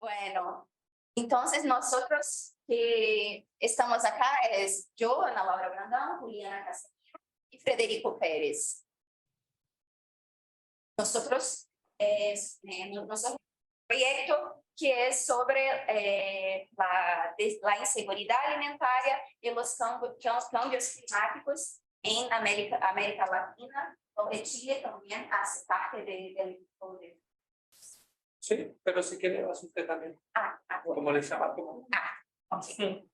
Bueno, entonces nosotros que estamos acá es yo, Ana Laura Brandão, Juliana Casimiro y Frederico Pérez. Nosotros nuestro proyecto que es sobre la inseguridad alimentaria y los cambios climáticos en América Latina, donde Chile también hace parte del grupo de... Sí, pero si quiere usted también. Como le llama. Okay.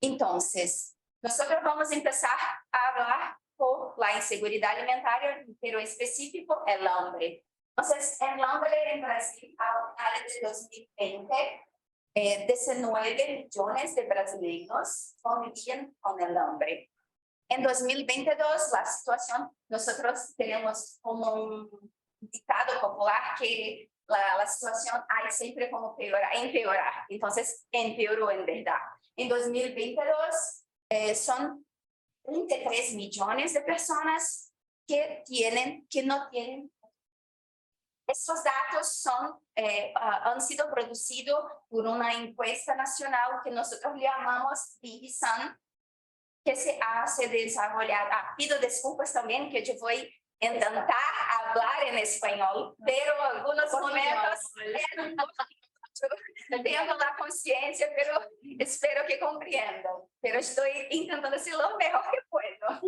Entonces, nosotros vamos a empezar a hablar por la inseguridad alimentaria, pero específico el hambre. Entonces, el hambre en Brasil a finales de 2020, 19 millones de brasileños convivían con el hambre. En 2022, la situación, nosotros tenemos como un ditado popular que la situación hay siempre como empeorar. Entonces, empeoró en verdad. En 2022, son 33 millones de personas que no tienen. Estos datos han sido producidos por una encuesta nacional que nosotros llamamos Divisan, que se hace desarrollar. Pido disculpas también que yo voy a intentar hablar en español, pero algunos momentos tengo la conciencia, pero espero que comprendan. Pero estoy intentando hacer lo mejor que puedo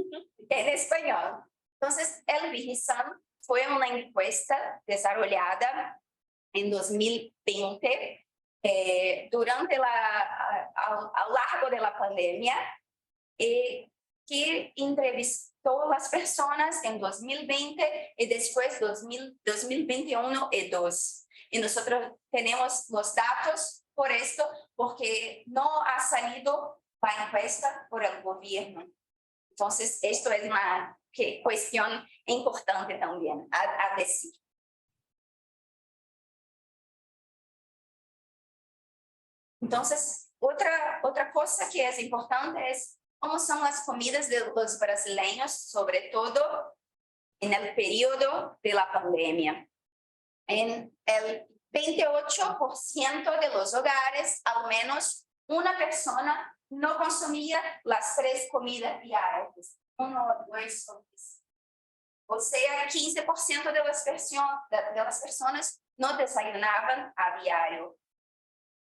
en español. Entonces, el Divisan fue una encuesta desarrollada en 2020 durante a lo largo de la pandemia, que entrevistó a las personas en 2020 y después 2021 y 2. Y nosotros tenemos los datos por esto, porque no ha salido la encuesta por el gobierno. Entonces, esto es una cuestión importante también a decir. Entonces, otra cosa que es importante es cómo son las comidas de los brasileños, sobre todo en el periodo de la pandemia. En el 28% de los hogares, al menos una persona no consumía las 3 comidas diarias, 1 o 2 veces. O sea, 15% de las personas no desayunaban a diario.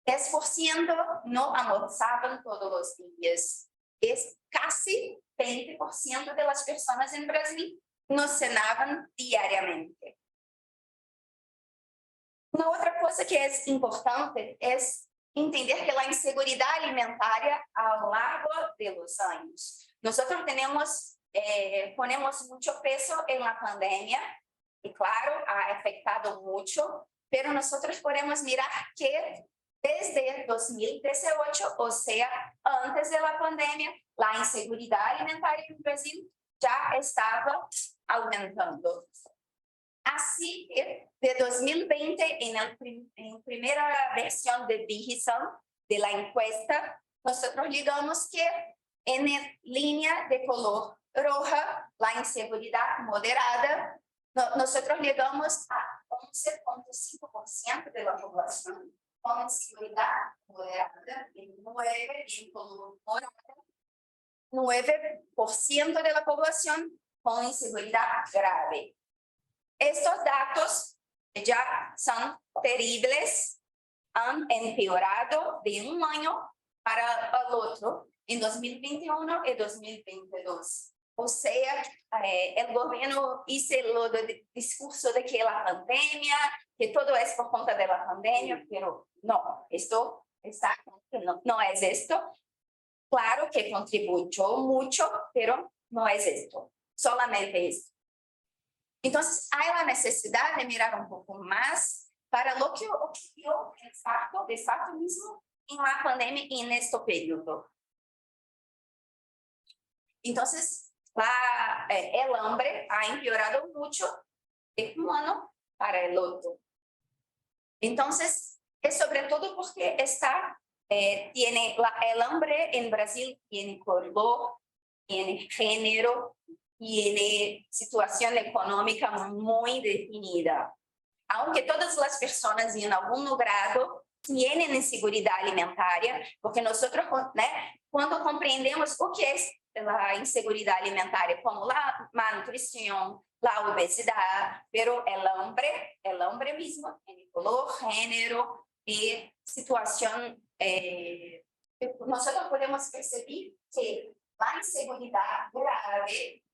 10% no almorzaban todos los días. Es casi 20% de las personas en Brasil no cenaban diariamente. Una otra cosa que es importante es entender que la inseguridad alimentaria a lo largo de los años. Nosotros ponemos mucho peso en la pandemia y claro, ha afectado mucho, pero nosotros podemos mirar que desde 2018, o sea, antes de la pandemia, la inseguridad alimentaria en Brasil ya estaba aumentando. Así que de 2020, en primera versión de Divisan, de la encuesta, nosotros digamos que en línea de color roja, la inseguridad moderada, nosotros llegamos a 11.5% de la población con inseguridad moderada, y 9% en color morado, 9% de la población con inseguridad grave. Estos datos ya son terribles, han empeorado de un año para el otro, en 2021 y 2022. O sea, el gobierno hizo el discurso de que la pandemia, que todo es por cuenta de la pandemia, pero no, esto no es esto. Claro que contribuyó mucho, pero no es esto, solamente esto. Entonces, hay la necesidad de mirar un poco más para lo que ocurrió de facto mismo en la pandemia y en este periodo. Entonces, el hambre ha empeorado mucho de un año para el otro. Entonces, es sobre todo porque el hambre en Brasil tiene color, tiene género, tiene situación económica muy definida. Aunque todas las personas en algún grado tienen inseguridad alimentaria, porque nosotros, né, cuando comprendemos o que es la inseguridad alimentaria, como la malnutrición, la obesidad, pero el hombre mismo, en color, género y situación, nosotros podemos percibir que la inseguridad grave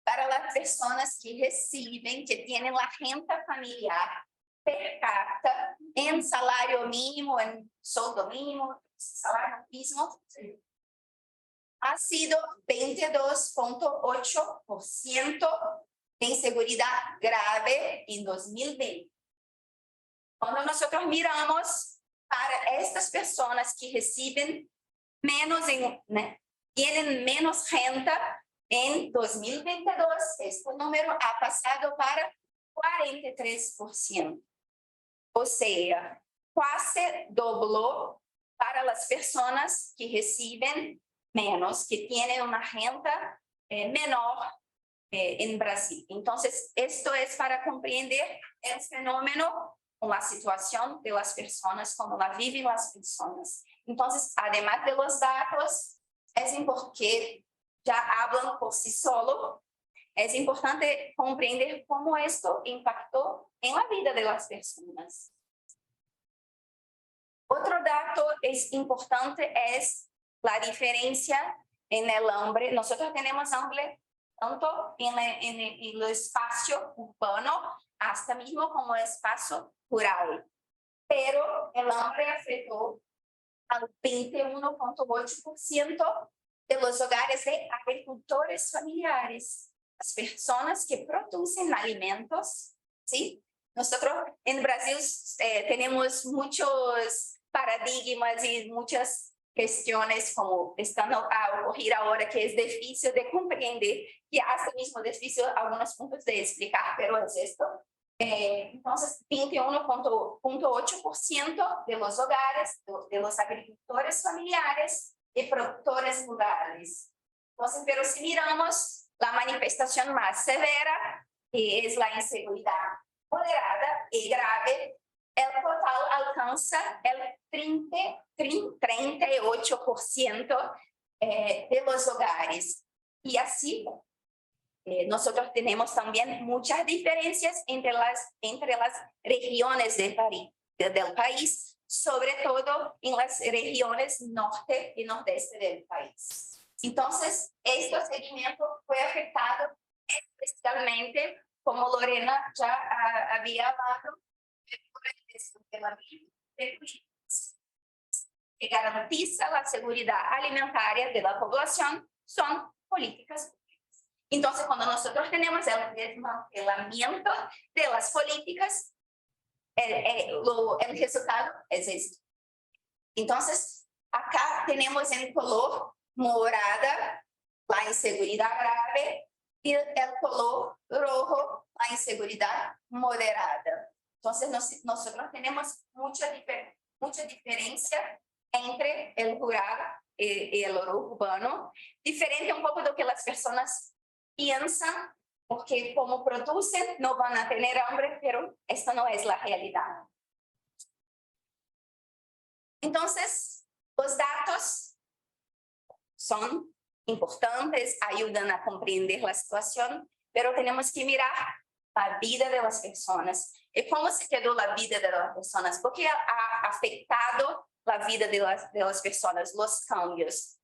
para las personas que reciben, que tienen la renta familiar per capita en salario mínimo, en sueldo mínimo, salario mismo, ha sido 22,8% de inseguridad grave en 2020. Cuando nosotros miramos para estas personas que reciben menos, tienen menos renta, en 2022, este número ha pasado para 43%. O sea, quase dobló para las personas que reciben menos, que tienen una renta menor en Brasil. Entonces, esto es para comprender el fenómeno o la situación de las personas, cómo la viven las personas. Entonces, además de los datos, es importante, ya hablan por sí solo, es importante comprender cómo esto impactó en la vida de las personas. Otro dato es importante es la diferencia en el hambre. Nosotros tenemos hambre tanto en el espacio urbano hasta mismo como el espacio rural. Pero el hambre afectó al 21,8% de los hogares de agricultores familiares, las personas que producen alimentos, ¿sí? Nosotros en Brasil tenemos muchos paradigmas y muchas cuestiones como están a ocurrir ahora que es difícil de comprender y hasta mismo difícil algunos puntos de explicar, pero es esto. Entonces, 21,8% de los hogares de los agricultores familiares y productores rurales. Entonces, pero si miramos la manifestación más severa, que es la inseguridad moderada y grave, el total alcanza el 38% de los hogares. Y así, nosotros tenemos también muchas diferencias entre las regiones del país, sobre todo en las regiones norte y nordeste del país. Entonces, este seguimiento fue afectado especialmente, como Lorena ya había hablado, de la ley que garantiza la seguridad alimentaria de la población son políticas públicas. Entonces, cuando nosotros tenemos el desmantelamiento de las políticas, el resultado es esto. Entonces, acá tenemos en color morada la inseguridad grave y el color rojo la inseguridad moderada. Entonces, nosotros tenemos mucha diferencia entre el rural y el urbano, diferente un poco de lo que las personas piensan, porque como producen no van a tener hambre, pero esta no es la realidad. Entonces, los datos son importantes, ayudan a comprender la situación, pero tenemos que mirar la vida de las personas. ¿Y cómo se quedó la vida de las personas? ¿Por qué ha afectado la vida de las personas, los cambios?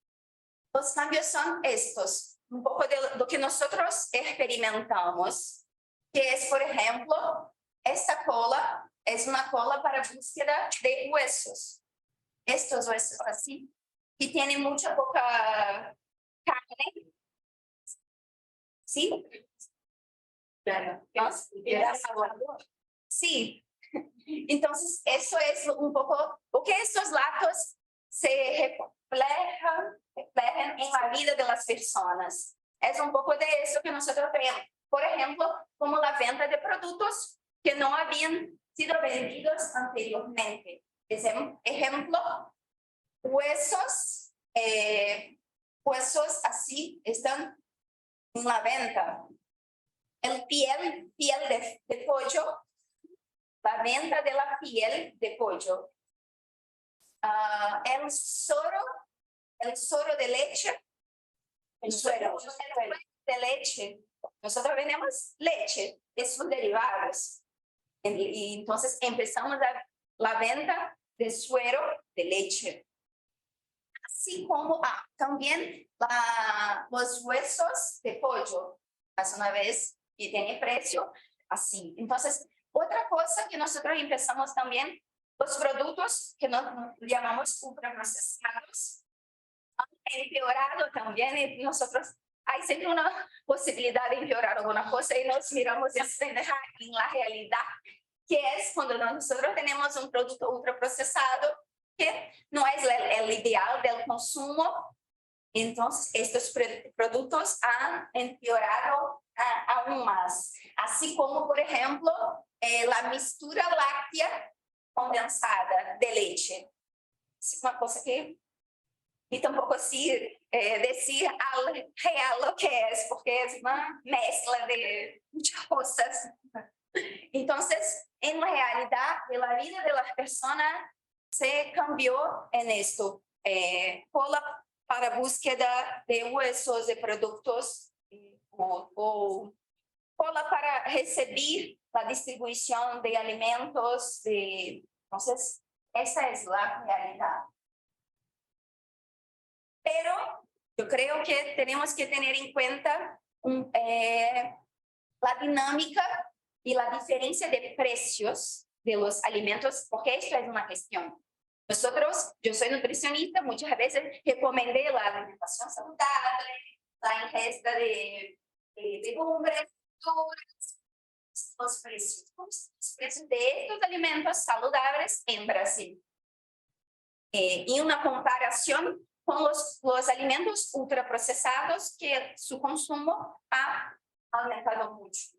Los cambios son estos, un poco de lo que nosotros experimentamos, que es, por ejemplo, esta cola es una cola para búsqueda de huesos. Estos huesos así, que tienen mucha poca carne. ¿Sí? Claro. Sí. Entonces, eso es un poco, porque estos datos se reflejan en la vida de las personas. Es un poco de eso que nosotros tenemos. Por ejemplo, como la venta de productos que no habían sido vendidos anteriormente. Ejemplo, huesos así están en la venta. El piel de pollo, la venta de la piel de pollo. el suero de leche, el suero de leche. Nosotros vendemos leche y sus derivados. Y entonces empezamos la venta de suero de leche. Así como también los huesos de pollo, más una vez, y tiene precio así. Entonces, otra cosa que nosotros empezamos también, los productos que nos llamamos ultraprocesados, han empeorado también, y nosotros hay siempre una posibilidad de empeorar alguna cosa y nos miramos en la realidad, que es cuando nosotros tenemos un producto ultraprocesado que no es el ideal del consumo. Entonces, estos productos han empeorado aún más. Así como, por ejemplo, la mistura láctea condensada de leche. Es una cosa que y tampoco así decir al real lo que es, porque es una mezcla de muchas cosas. Entonces, en la realidad de la vida de las personas, se cambió en esto. Cola para búsqueda de huesos, de productos, o cola para recibir la distribución de alimentos. Entonces, esa es la realidad. Pero yo creo que tenemos que tener en cuenta la dinámica y la diferencia de precios de los alimentos, porque esto es una cuestión. Nosotros, yo soy nutricionista, muchas veces recomendé la alimentación saludable, la ingesta de legumbres, verduras, los precios de estos alimentos saludables en Brasil. Y una comparación con los alimentos ultraprocesados, que su consumo ha aumentado mucho.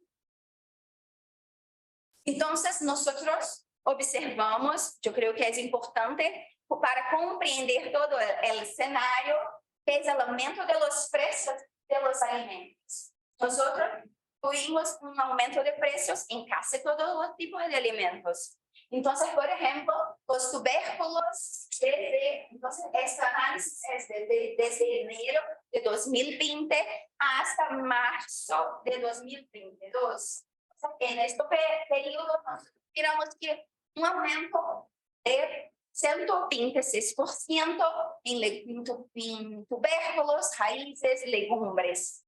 Entonces, nosotros observamos, yo creo que es importante para comprender todo el escenario, que es el aumento de los precios de los alimentos. Nosotros tuvimos un aumento de precios en casi todos los tipos de alimentos. Entonces, por ejemplo, los tubérculos, entonces este análisis es desde enero de 2020 hasta marzo de 2022. En este periodo, miramos que un aumento de 126% en tubérculos, raíces, legumbres.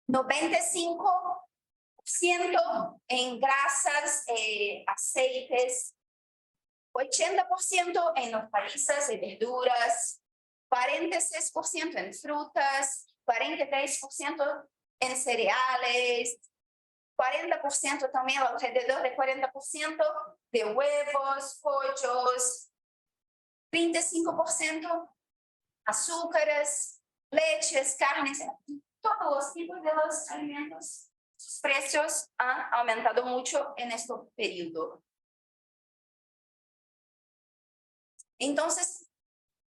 95% en grasas, aceites, 80% en hortalizas y verduras, 46% en frutas, 43% en cereales, 40% también, alrededor de 40% de huevos, pollos, 35% azúcares, leches, carnes, todos los tipos de los alimentos. Sus precios han aumentado mucho en este periodo. Entonces,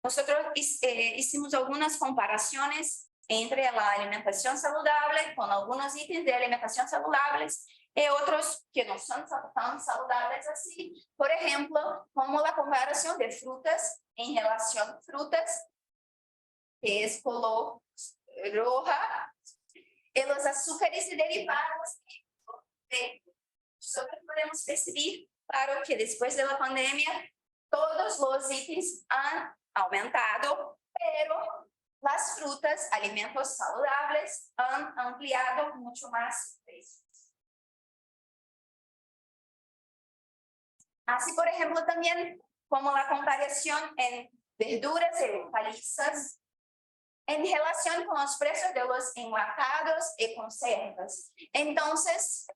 nosotros hicimos algunas comparaciones entre la alimentación saludable con algunos ítems de alimentación saludables y otros que no son tan saludables así. Por ejemplo, como la comparación de frutas en relación a frutas, que es color roja, y los azúcares y derivados. Nosotros podemos percibir, claro, que después de la pandemia, todos los ítems han aumentado, pero las frutas, alimentos saludables, han ampliado mucho más precios. Así, por ejemplo, también como la comparación en verduras y hortalizas, en relación con los precios de los enlatados y conservas. Entonces,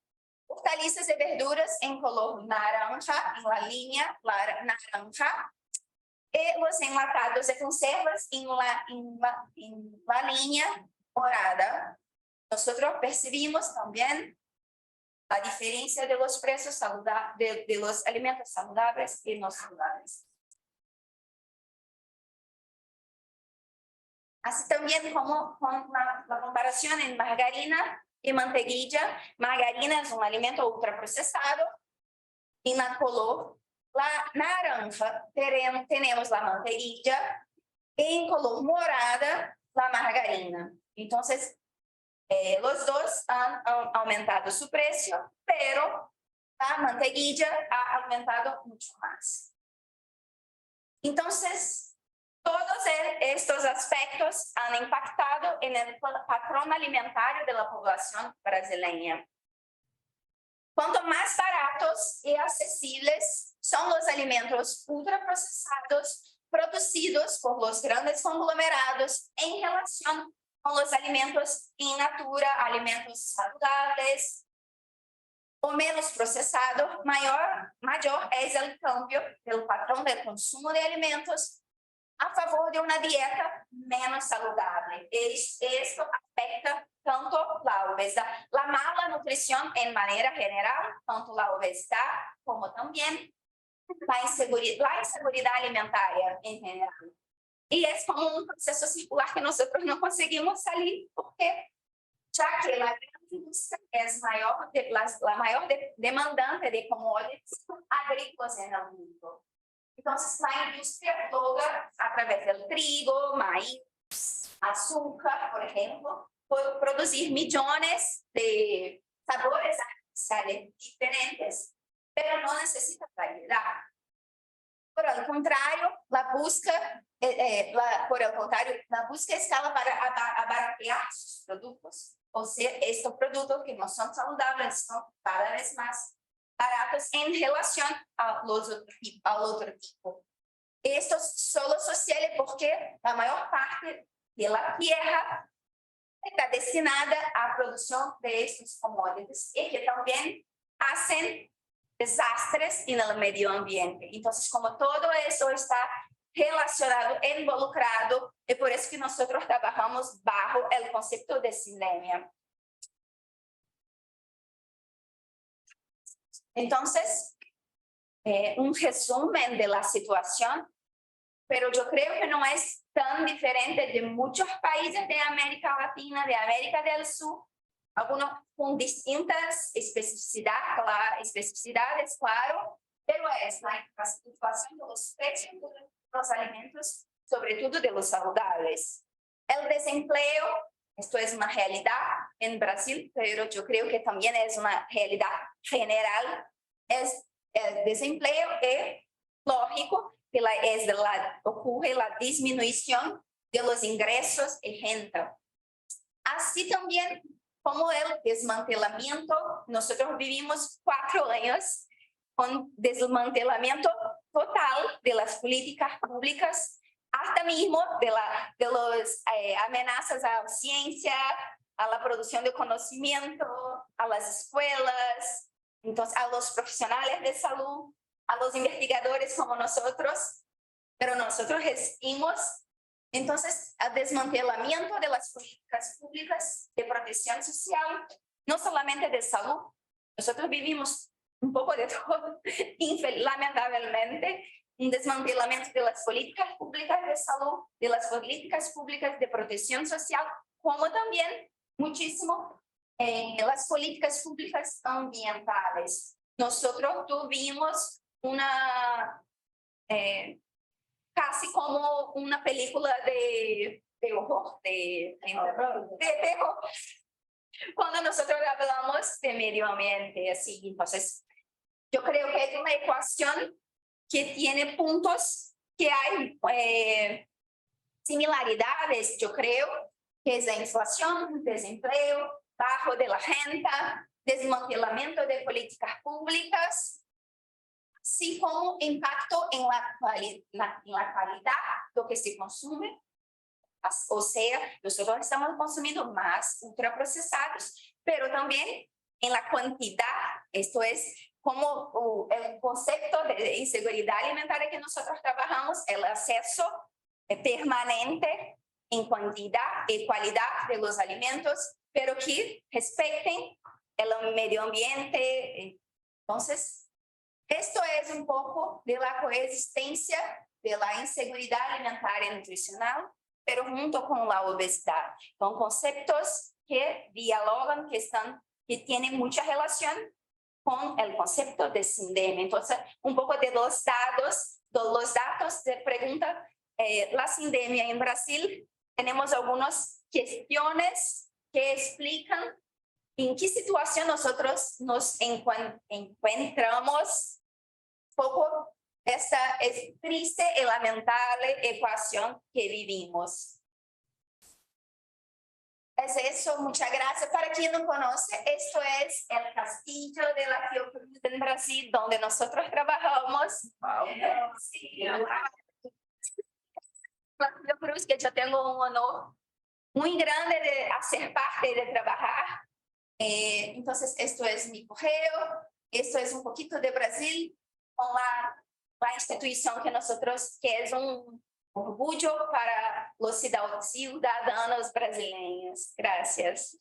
hortalizas y verduras en color naranja, en la línea naranja, y los enlatados y conservas en la línea morada. Nosotros percibimos también la diferencia de los precios de los alimentos saludables y no saludables. Así también como con la comparación en margarina y mantequilla. Margarina es un alimento ultraprocesado, en la color La naranja tenemos la mantequilla, en color morada la margarina. Entonces, los dos han aumentado su precio, pero la mantequilla ha aumentado mucho más. Entonces, todos estos aspectos han impactado en el patrón alimentario de la población brasileña. Cuanto más baratos y accesibles son los alimentos ultraprocesados producidos por los grandes conglomerados en relación con los alimentos in natura, alimentos saludables o menos procesados, mayor es el cambio del patrón del consumo de alimentos a favor de una dieta menos saludable. Esto afecta tanto la obesidad, la mala nutrición en manera general, tanto la obesidad como también la inseguridad alimentaria en general. Y es como un proceso circular que nosotros no conseguimos salir, porque ya que la gran industria es la mayor demandante de commodities agrícolas en el mundo. Entonces, la industria logra, a través del trigo, maíz, azúcar, por ejemplo, producir millones de sabores artificiales diferentes, pero no necesita variedad. Por el contrario, la busca escala para abaratear sus productos. O sea, estos productos que no son saludables son cada vez más baratos en relación al otro tipo. Esto solo sucede porque la mayor parte de la tierra está destinada a la producción de estos commodities y que también hacen desastres en el medio ambiente. Entonces, como todo eso está relacionado, involucrado, es por eso que nosotros trabajamos bajo el concepto de Sylemia. Entonces, un resumen de la situación, pero yo creo que no es tan diferente de muchos países de América Latina, de América del Sur, algunos con distintas especificidades, claro, pero es la situación de los precios de los alimentos, sobre todo de los saludables. El desempleo, esto es una realidad en Brasil, pero yo creo que también es una realidad general. Es el desempleo es lógico que ocurre la disminución de los ingresos y renta. Así también como el desmantelamiento, nosotros vivimos 4 años con desmantelamiento total de las políticas públicas, hasta mismo de las amenazas a la ciencia, a la producción de conocimiento, a las escuelas, entonces a los profesionales de salud, a los investigadores como nosotros, pero nosotros resistimos. Entonces, el desmantelamiento de las políticas públicas de protección social, no solamente de salud, nosotros vivimos un poco de todo, lamentablemente, un desmantelamiento de las políticas públicas de salud, de las políticas públicas de protección social, como también muchísimo las políticas públicas ambientales. Nosotros tuvimos una casi como una película de horror, de terror, cuando nosotros hablamos de medio ambiente, así. Entonces, yo creo que es una ecuación que tiene puntos que hay similaridades, yo creo, que es la inflación, desempleo, bajo de la renta, desmantelamiento de políticas públicas, así como impacto en la calidad de lo que se consume. O sea, nosotros estamos consumiendo más ultraprocesados, pero también en la cantidad. Esto es como el concepto de inseguridad alimentaria que nosotros trabajamos, el acceso permanente en cantidad y calidad de los alimentos, pero que respeten el medio ambiente. Entonces, esto es un poco de la coexistencia de la inseguridad alimentaria y nutricional, pero junto con la obesidad. Son conceptos que dialogan, que tienen mucha relación con el concepto de sindemia. Entonces, un poco de los datos de pregunta, la sindemia en Brasil, tenemos algunas cuestiones que explican en qué situación nosotros nos encontramos poco esta es triste y lamentable ecuación que vivimos. Es eso, muchas gracias. Para quien no conoce, esto es el castillo de la Fiocruz en Brasil, donde nosotros trabajamos. Sí, la Fiocruz, que yo tengo un honor muy grande de hacer parte y de trabajar. Entonces, esto es mi correo, esto es un poquito de Brasil, con la institución que nosotros, que es un orgullo para los ciudadanos brasileños. Gracias.